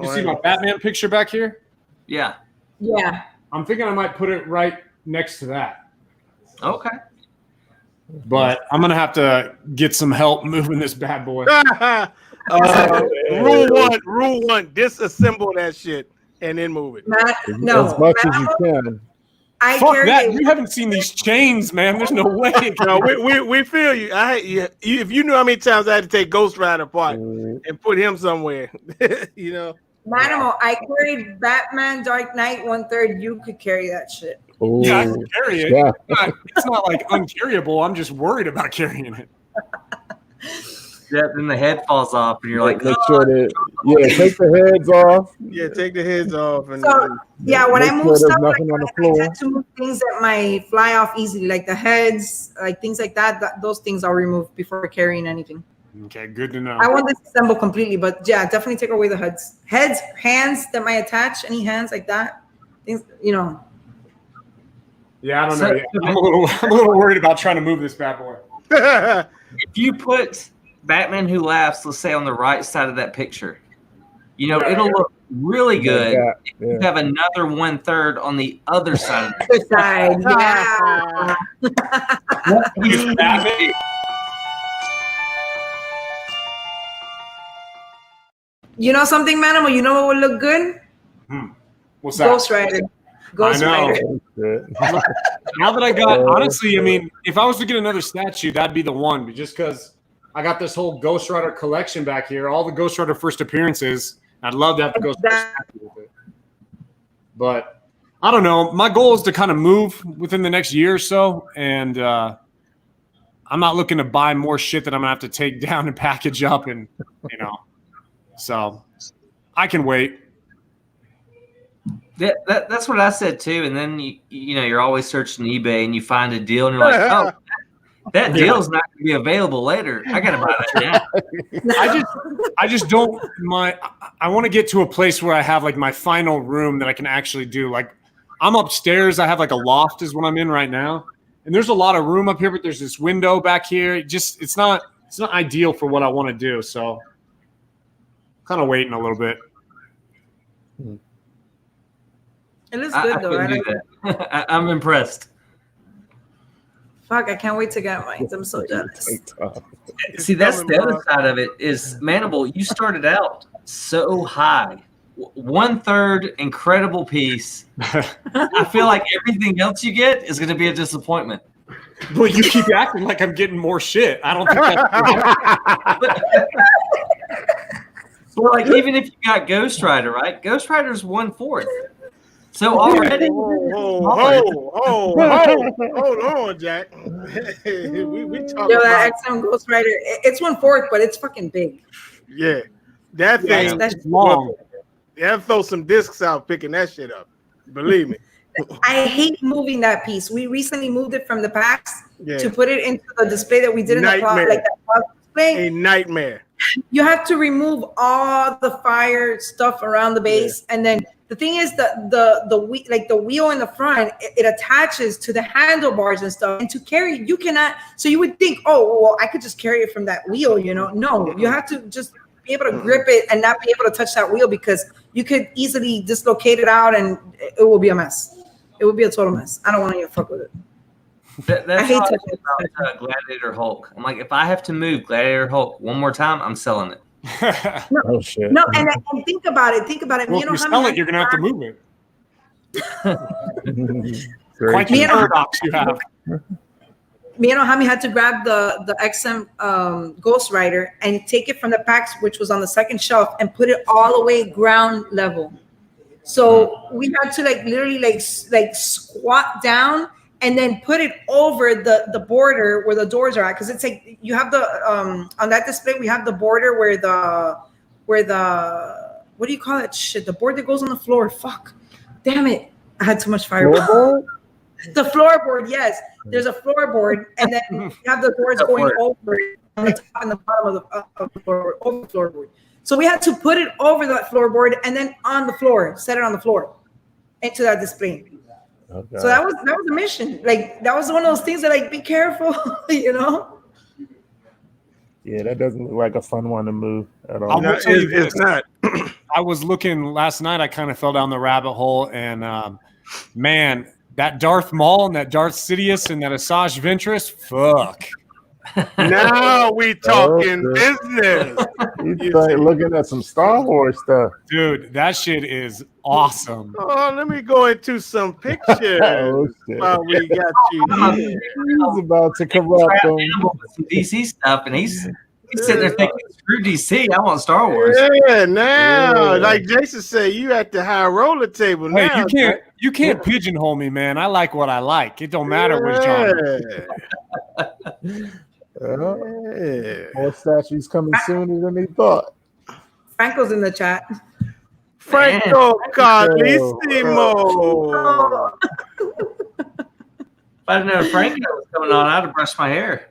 you see my Batman picture back here? Yeah. Yeah. I'm thinking I might put it right next to that. Okay. But I'm gonna have to get some help moving this bad boy. Rule one: disassemble that shit and then move it. No, as much as you can. I Fuck carry that! it. You haven't seen these chains, man. There's no way. No, we feel you. If you knew how many times I had to take Ghost Rider apart and put him somewhere, you know. Manimal, I carried Batman Dark Knight 1/3. You could carry that shit. Ooh, Yeah, I can carry it. yeah. It's not like uncarryable. I'm just worried about carrying it. Yeah, then the head falls off, and you're like, Make sure that take the heads off. Yeah, take the heads off and. So yeah, when Make I sure move there's stuff, nothing on the I floor. tend to move things that might fly off easily, like the heads, like things like that. Those things I'll remove before carrying anything. Okay, good to know. I won't disassemble completely, but yeah, definitely take away the heads, hands that might attach, any hands like that. Things, you know. Yeah, I don't know. Yet. I'm a little worried about trying to move this bad boy. if you put Batman Who Laughs, let's say on the right side of that picture, you know, it'll look really good. Yeah. If you have another 1/3 on the other side of Other side, yeah. Batman. You know something, Manimal? You know what would look good? What's that? Ghost Rider. Ghost I know. Rider. Now that I got, honestly, I mean, if I was to get another statue, that'd be the one. Just because I got this whole Ghost Rider collection back here, all the Ghost Rider first appearances. I'd love to have the Ghost Rider statue with it. But I don't know. My goal is to kind of move within the next year or so, and I'm not looking to buy more shit that I'm gonna have to take down and package up, and you know. So I can wait. That's what I said too. And then you know you're always searching eBay and you find a deal and you're like, oh, that deal's not going to be available later. I got to buy that now. I just don't I want to get to a place where I have like my final room that I can actually do. Like I'm upstairs. I have like a loft is what I'm in right now, and there's a lot of room up here, but there's this window back here. It's not ideal for what I want to do. So kind of waiting a little bit. It looks good though. I couldn't do that. I'm impressed. Fuck, I can't wait to get mine. I'm so jealous. See, that's the other side of it is Manimal, you started out so high. 1/3 incredible piece. I feel like everything else you get is going to be a disappointment. Well, you keep acting like I'm getting more shit. I don't think that's Well, like even if you got Ghost Rider, right? Ghost Rider's 1/4. So already, hold on, Jack. we talking Yo, that about XM Ghost Rider, it's 1/4, but it's fucking big. yeah, that thing. That's long. Yeah, throw some discs out picking that shit up. Believe me. I hate moving that piece. We recently moved it from the packs Yeah. to put it into the display that we did in the closet, like that closet display. A nightmare. You have to remove all the fire stuff around the base, and then the thing is the wheel in the front, it attaches to the handlebars and stuff. And to carry, you cannot. So you would think, oh well, I could just carry it from that wheel, you know? No, you have to just be able to grip it and not be able to touch that wheel because you could easily dislocate it out, and it will be a mess. It would be a total mess. I don't want to even fuck with it. That's I hate how I to- feel about Gladiator Hulk. I'm like, if I have to move Gladiator Hulk one more time, I'm selling it. Oh shit. No, and think about it. Think about it. Well, Me if and you Ohami sell had it, you're gonna have to move it. Very Quite true. the Me and Ohami- paradox you have. me and Ohami had to grab the XM Ghost Rider and take it from the packs, which was on the second shelf, and put it all the way ground level. So we had to like literally like squat down and then put it over the border where the doors are at, because it's like you have the on that display we have the border where the what do you call it? Shit, the board that goes on the floor. Fuck, damn it! I had too much fire. Floorboard? The floorboard, yes. There's a floorboard, and then you have the doors going over it on the top and the bottom of the floorboard, over the floorboard. So we had to put it over that floorboard and then on the floor, set it on the floor into that display. Okay. So that was a mission. Like that was one of those things that like be careful, you know. Yeah, that doesn't look like a fun one to move at all. I'll No, tell you it's this. not. I was looking last night. I kind of fell down the rabbit hole, and man, that Darth Maul and that Darth Sidious and that Asajj Ventress, fuck. Now we talking Oh, business. He's like looking at some Star Wars stuff. Dude, that shit is awesome. Oh, let me go into some pictures Oh shit. while we got you here. He's about to corrupt them. Some DC stuff, and he's sitting there thinking, screw DC, I want Star Wars. Yeah, now, Yeah. like Jason said, you at the high roller table Hey, now. you can't pigeonhole me, man. I like what I like. It don't matter which genre. Yeah. More statues coming sooner than he thought. Franco's in the chat. Franco Carlissimo. If I didn't know Franco was coming on, I'd have brushed my hair.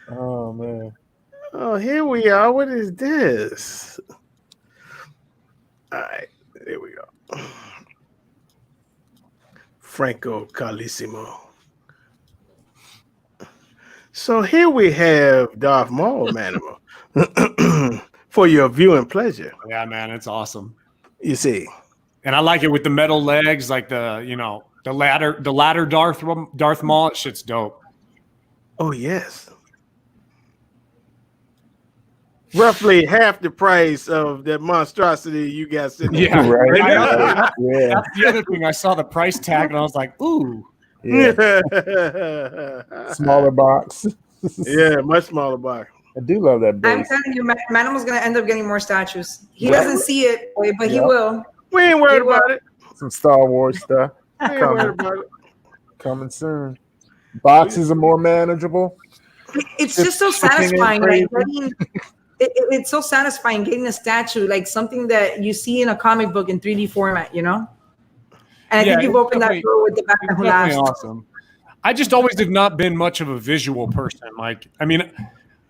Oh man. Oh, here we are. What is this? All right, there we go. Franco Carlissimo. So here we have Darth Maul, Manimal, for your viewing pleasure. Yeah, man, it's awesome. You see, And I like it with the metal legs, like the ladder Darth Maul. That shit's dope. oh yes, roughly half the price of that monstrosity you got sitting. Yeah, Right. I- Yeah. That's the other thing. I saw the price tag and I was like, ooh. Yeah. Smaller box. Yeah, much smaller box. I do love that I'm base. telling you, Manimal's gonna end up getting more statues. He Yeah. doesn't see it, but he Yeah. will. We ain't worried He will. about it. Some Star Wars stuff We ain't worried about it. coming soon. Boxes are more manageable. It's just so Shipping and satisfying. Like, crazy. getting, it's so satisfying getting a statue, like something that you see in a comic book in 3D format, you know? And I Yeah, think you've opened that definitely- door with the back It's of definitely laughs. awesome. I just always have not been much of a visual person. Like, I mean,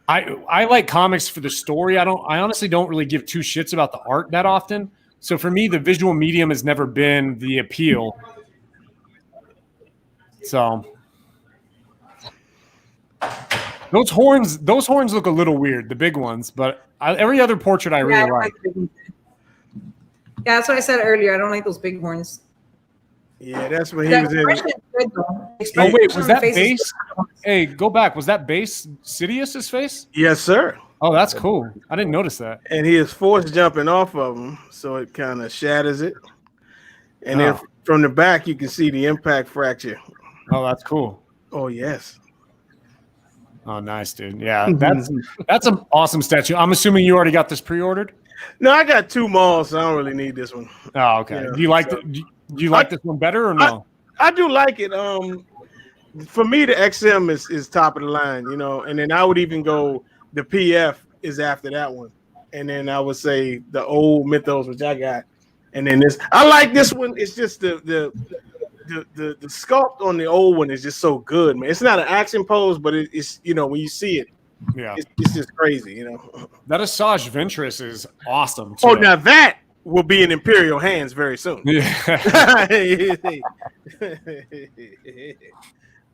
I like comics for the story. I honestly don't really give two shits about the art that often. So for me, the visual medium has never been the appeal. So those horns look a little weird, the big ones, but every other portrait I Yeah, I really don't like. like big ones. Yeah, that's what I said earlier. I don't like those big horns. Yeah, that's what he The was in. expression is good, though. The Oh expression wait, on was the that face is base? good. Hey, go back. Was that base Sidious's face? Yes, sir. Oh, that's cool. I didn't notice that. And he is force jumping off of him, so it kind of shatters it. And then from the back, you can see the impact fracture. Oh, that's cool. Oh yes. Oh, nice, dude. Yeah, that's an awesome statue. I'm assuming you already got this pre-ordered. No, I got two malls, so I don't really need this one. Oh, okay. Yeah, do you like so- do you like this one better or no? I do like it. For me, the XM is top of the line, you know, and then I would even go the PF is after that one, and then I would say the old Mythos, which I got, and then this. I like this one. It's just the sculpt on the old one is just so good, man. It's not an action pose, but it's you know when you see it, Yeah, it's just crazy, you know. that Asajj Ventress is awesome. Too. Oh, now that will be in Imperial hands very soon. Yeah,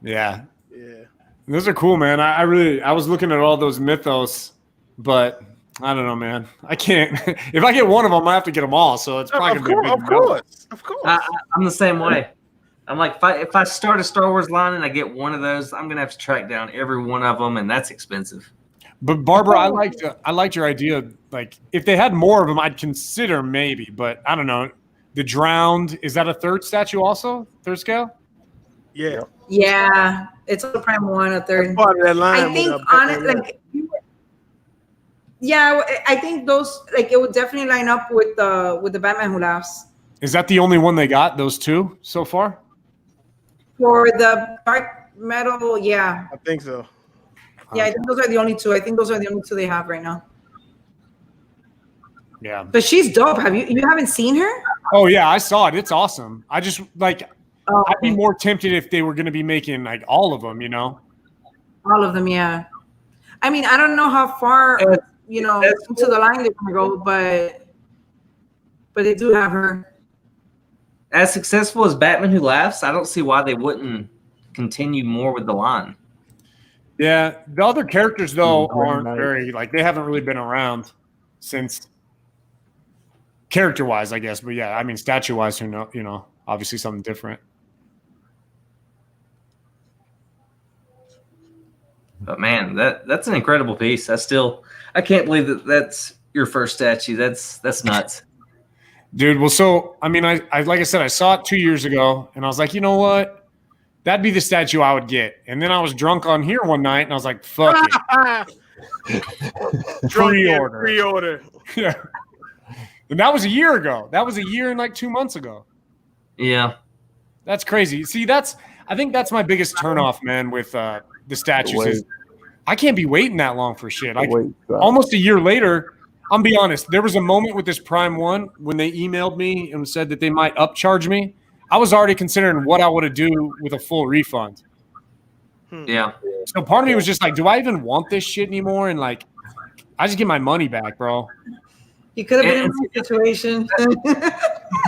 yeah. Yeah. Those are cool, man. I was looking at all those Mythos, but I don't know, man. I can't. If I get one of them, I have to get them all. So it's probably going to be a big number. Of course. I'm the same way. I'm like, if I start a Star Wars line and I get one of those, I'm gonna have to track down every one of them, and that's expensive. But Barbara, I liked your idea. Like, if they had more of them, I'd consider maybe. But I don't know. The Drowned, is that a third statue also? Third scale? Yeah. Yeah, it's a Prime 1, a third. That's part of that line. I think on it, like, yeah, I think those like it would definitely line up with the Batman Who Laughs. Is that the only one they got? Those two so far? For the dark metal, yeah. I think so. Yeah, I think those are the only two. I think those are the only two they have right now. Yeah. But she's dope. You haven't seen her? Oh yeah, I saw it. It's awesome. I just like Oh, I'd be more tempted if they were going to be making like all of them, you know. all of them, yeah. I mean, I don't know how far into the line they're gonna go, but they do have her. As successful as Batman Who Laughs, I don't see why they wouldn't continue more with the line. Yeah, the other characters though aren't very like they haven't really been around since character-wise, I guess. But yeah, I mean statue-wise, who know, obviously something different. But man, that's an incredible piece. I can't believe that's your first statue. That's nuts. Dude, well, so I mean, I like I said, I saw it 2 years ago, and I was like, you know what? That'd be the statue I would get. And then I was drunk on here one night, and I was like, fuck it. Pre-order. Yeah. And that was a year ago. That was a year and like 2 months ago. Yeah. That's crazy. See, I think that's my biggest turnoff, man, with the statues. Is I can't be waiting that long for shit. Almost a year later, I'll be honest, there was a moment with this Prime 1 when they emailed me and said that they might upcharge me. I was already considering what I would do with a full refund. Yeah. So part of me was just like, do I even want this shit anymore? And like, I just get my money back, bro. You could have been in my situation. That's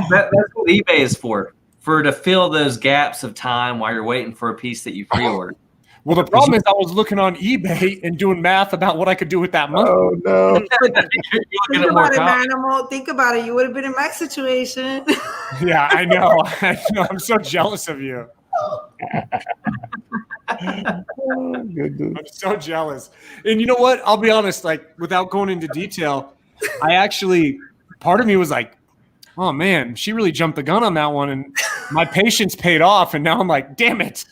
what eBay is for to fill those gaps of time while you're waiting for a piece that you pre-ordered. Well, the problem is I was looking on eBay and doing math about what I could do with that money. Oh, no. Think about it, Manimal. Think about it. You would have been in my situation. Yeah, I know. I'm so jealous of you. I'm so jealous. And you know what? I'll be honest, like, without going into detail, part of me was like, oh, man, she really jumped the gun on that one. And my patience paid off. And now I'm like, damn it.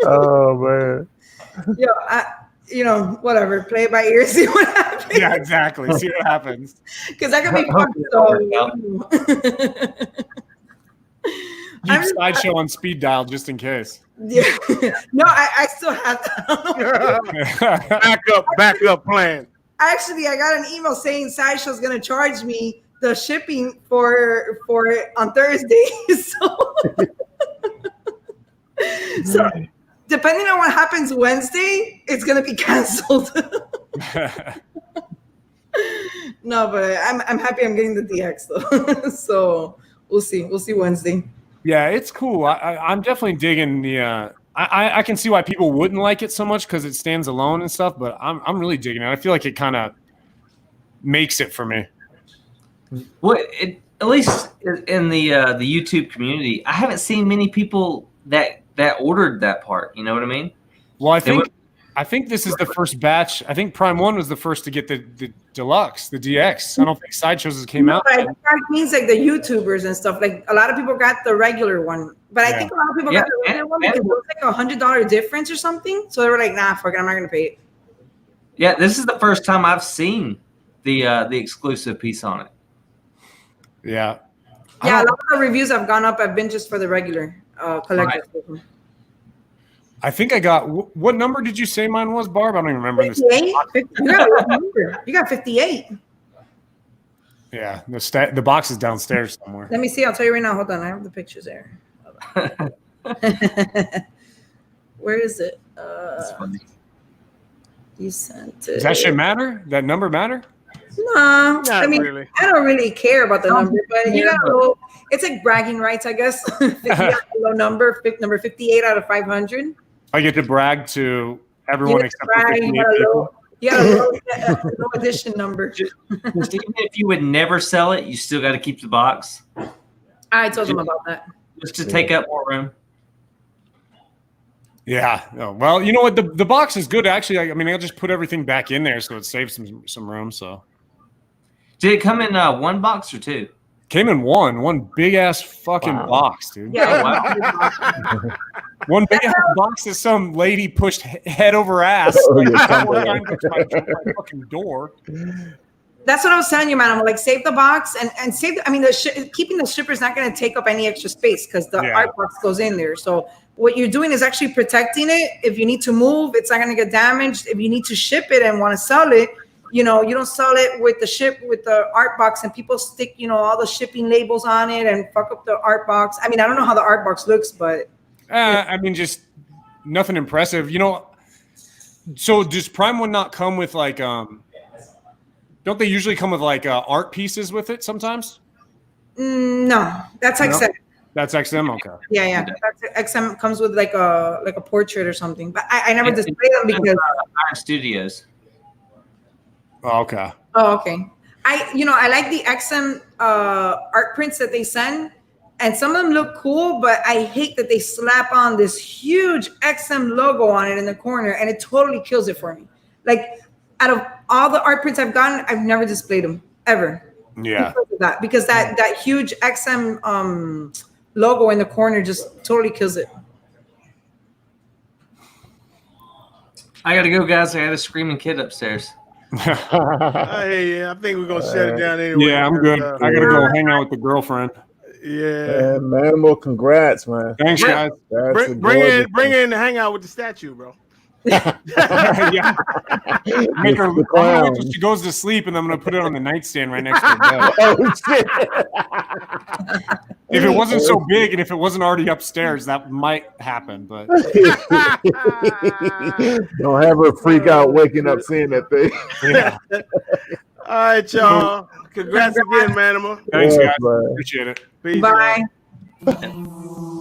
Oh man. Whatever. Play it by ear, see what happens. Yeah, exactly. See what happens. Because that could be fun. Keep Sideshow on speed dial just in case. Yeah. No, I still have that. Backup plan. Actually, I got an email saying Sideshow's going to charge me the shipping for it on Thursday. So depending on what happens Wednesday, it's gonna be canceled. No, but I'm happy I'm getting the DX though. So we'll see Wednesday. Yeah, it's cool. I'm definitely digging the. I can see why people wouldn't like it so much because it stands alone and stuff. But I'm really digging it. I feel like it kind of makes it for me. Well, at least in the YouTube community, I haven't seen many people that ordered that part. You know what I mean? Well, I think this is the first batch. I think Prime 1 was the first to get the deluxe, the DX. I don't think Sideshows came out. But it means like the YouTubers and stuff. Like a lot of people got the regular one, but I think a lot of people got the regular one because it was like $100 difference or something. So they were like, "Nah, fuck it, I'm not gonna pay it." Yeah, this is the first time I've seen the exclusive piece on it. Yeah. Yeah, a lot of the reviews have gone up. I've been just for the regular collector's edition. I think I got what number did you say mine was, Barb? I don't even remember 58? You got 58. Yeah, the box is downstairs somewhere. Let me see. I'll tell you right now. Hold on. I have the pictures there. Where is it? That's funny. You sent it. Does that shit matter? That number matter? No, I mean, really. I don't really care about the number, but you got a little. It's like bragging rights, I guess. You got a low number, number 58 out of 500. I get to brag to everyone except for 58 people. Yeah, low edition number. Just even if you would never sell it, you still got to keep the box. I told them about that. Just to take up more room. Yeah. No, well, you know what? The box is good, actually. I mean, I'll just put everything back in there so it saves some room. So, did it come in one box or two? Came in one big ass fucking box, dude. Yeah. One big ass box that some lady pushed head over ass. My fucking door. That's what I was telling you, man. I'm like, save the box and save. Keeping the shipper is not going to take up any extra space because the art box goes in there. So what you're doing is actually protecting it. If you need to move, it's not going to get damaged. If you need to ship it and want to sell it, you don't sell it with the art box and people stick, all the shipping labels on it and fuck up the art box. I mean, I don't know how the art box looks, but I mean, just nothing impressive. So does Prime One not come with like don't they usually come with like art pieces with it sometimes? No, that's XM. That's XM, okay. Yeah. That's XM comes with like a portrait or something. But I never display them because Iron Studios. Oh, okay. Oh, okay. I like the XM art prints that they send, and some of them look cool, but I hate that they slap on this huge XM logo on it in the corner, and it totally kills it for me. Like, out of all the art prints I've gotten, I've never displayed them ever. Yeah. Because that huge XM logo in the corner just totally kills it. I gotta go, guys. I got a screaming kid upstairs. Hey, I think we're gonna shut it down anyway. Yeah, I'm good. I gotta go hang out with the girlfriend. Yeah, man. Well, congrats, man. Thanks, guys. Bring in the hangout with the statue, bro. Yeah. Make her, I'm gonna wait till she goes to sleep, and I'm gonna put it on the nightstand right next to her bed. Oh shit! If it wasn't so big, and if it wasn't already upstairs, that might happen. But don't have her freak out waking up seeing that thing. Yeah. All right, y'all. Congrats again, Manimal. Thanks, guys. Bye. Appreciate it. Peace, Bye. man.